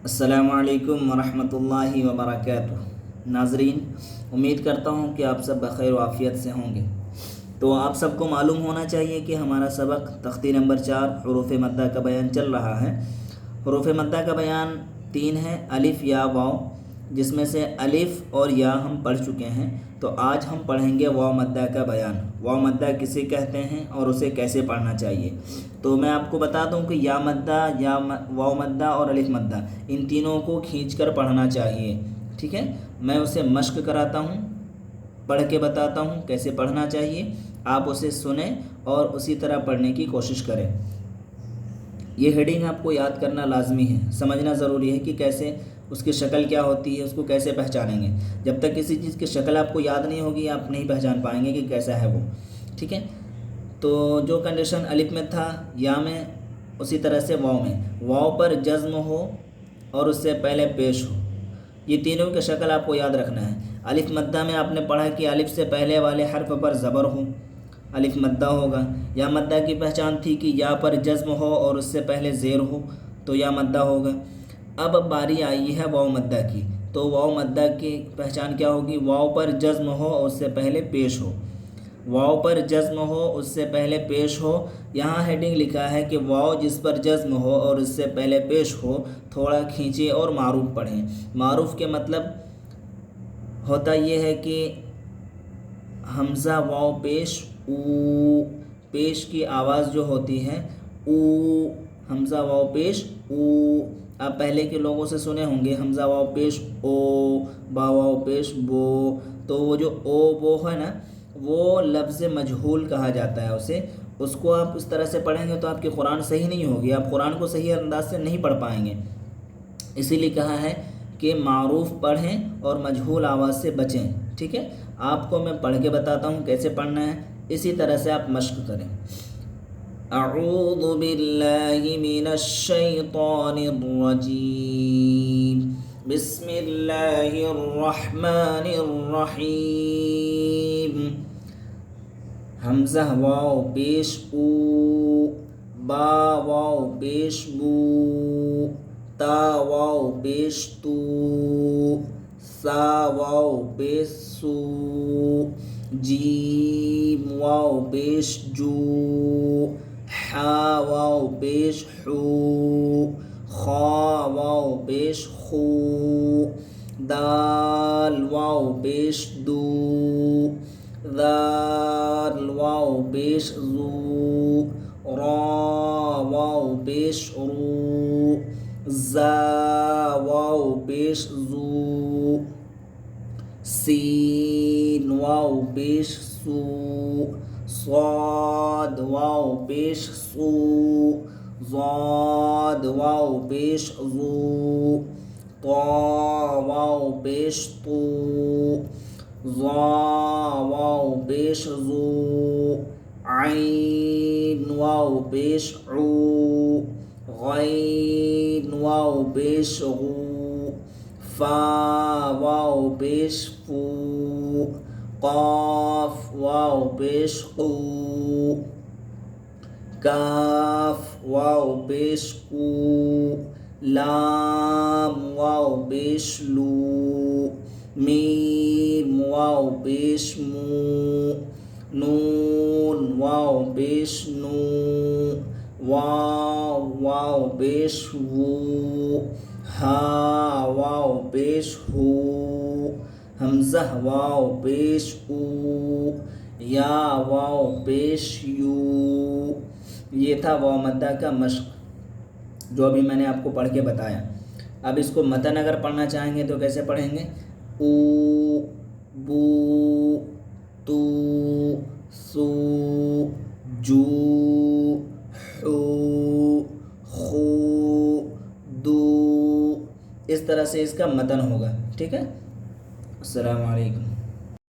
अस्सलामु अलैकुम वरहमतुल्लाहि वबरकातुहू। नाज़रीन, उम्मीद करता हूँ कि आप सब बख़ैर व आफ़ियत से होंगे। तो आप सबको मालूम होना चाहिए कि हमारा सबक तख्ती नंबर 4 हुरूफ़ मद्दा का बयान चल रहा है। हुरूफ़ मद्दा का बयान 3 है, अलिफ़ या वाव, जिसमें से अलिफ़ और या हम पढ़ चुके हैं। तो आज हम पढ़ेंगे वाव मद्दा का बयान। वाव मद्दा किसे कहते हैं और उसे कैसे पढ़ना चाहिए। तो मैं आपको बता दूं कि या मद्दा, वाव मद्दा और अलिफ़ मद्दा, इन तीनों को खींचकर पढ़ना चाहिए। ठीक है, मैं उसे मश्क कराता हूँ, पढ़ के बताता हूँ कैसे पढ़ना चाहिए। आप उसे सुने और उसी तरह पढ़ने की कोशिश करें। ये हेडिंग आपको याद करना लाजमी है, समझना ज़रूरी है कि कैसे उसकी शक्ल क्या होती है, उसको कैसे पहचानेंगे। जब तक किसी चीज़ की शक्ल आपको याद नहीं होगी, आप नहीं पहचान पाएंगे कि कैसा है वो। ठीक है, तो जो कंडीशन अलिफ में था, या में, उसी तरह से वाव में, वाव पर जज़्म हो और उससे पहले पेश हो, ये तीनों की शक्ल आपको याद रखना है। अलिफ मद्दा में आपने पढ़ा कि अलिफ से पहले वाले हर्फ पर ज़बर हो, अलिफ मद्दा होगा। या मद्दा की पहचान थी कि या पर जज़्म हो और उससे पहले ज़ेर हो, तो या मद्दा होगा। अब बारी आई है वाव मद्दा की। तो वाव मद्दा की पहचान क्या होगी? वाव पर जज़्म हो और उससे पहले पेश हो। वाव पर जज़्म हो, उससे पहले पेश हो। यहाँ हेडिंग लिखा है कि वाव जिस पर जज़्म हो और उससे पहले पेश हो, थोड़ा खींचे और मारूफ पढ़ें। मारूफ के मतलब होता ये है कि हमज़ा वाव पेश ऊ, पेश की आवाज़ जो होती है ऊ, हमज़ा वाव पेश ऊ। आप पहले के लोगों से सुने होंगे हमज़ा वाव पेश ओ, बा वाव पेश बो। तो वो जो ओ वो है ना, वो लफ्ज़ मजहूल कहा जाता है उसे। उसको आप इस तरह से पढ़ेंगे तो आपकी कुरान सही नहीं होगी, आप कुरान को सही अंदाज से नहीं पढ़ पाएंगे। इसीलिए कहा है कि मारूफ पढ़ें और मजहूल आवाज़ से बचें। ठीक है, आपको मैं पढ़ के बताता हूँ कैसे पढ़ना है, इसी तरह से आप मश्क करें। अऊज़ु बिल्लाहि मिनश शैतानिर रजीम, बिस्मिल्लाहिर रहमानिर रहीम। हमज़ा वाव पेश ऊ, बा वाव पेश बू, ता वाव पेश तू, सा वाव पेश सू, जीम वाव पेश जू, हा वाव पेश हू, खा वाव पेश खू, दाल वाव पेश दू, दाल वाव पेश जू, रा वाव पेश रू, जा वाव पेश जू, सीन वाव पेश सू, स्वाद वाव पेश सू, ज़ाद वाव पेश ज़ू, ता वाव पेश तू, ज़ा वाव पेश ज़ू, आइन वाव पेश ऊ, गैन वाव पेश गू, फा वाव पेश फू, काफ वाव पेश कू, काफ वाव पेश कू, लाम वाव पेश लू, मीम वाव पेश मू, नून वाव पेश नू, वाव वाव पेश वू, हा वाव पेश हू, हमज़ा वाव पेश ऊ, या वाव पेश यू। ये था वाव मद्दा का मश्क जो अभी मैंने आपको पढ़ के बताया। अब इसको मतन अगर पढ़ना चाहेंगे तो कैसे पढ़ेंगे? ऊ, बू, तू, सू, जू, हू, खू, दू। इस तरह से इसका मतन होगा। ठीक है, अस्सलामु अलैकुम।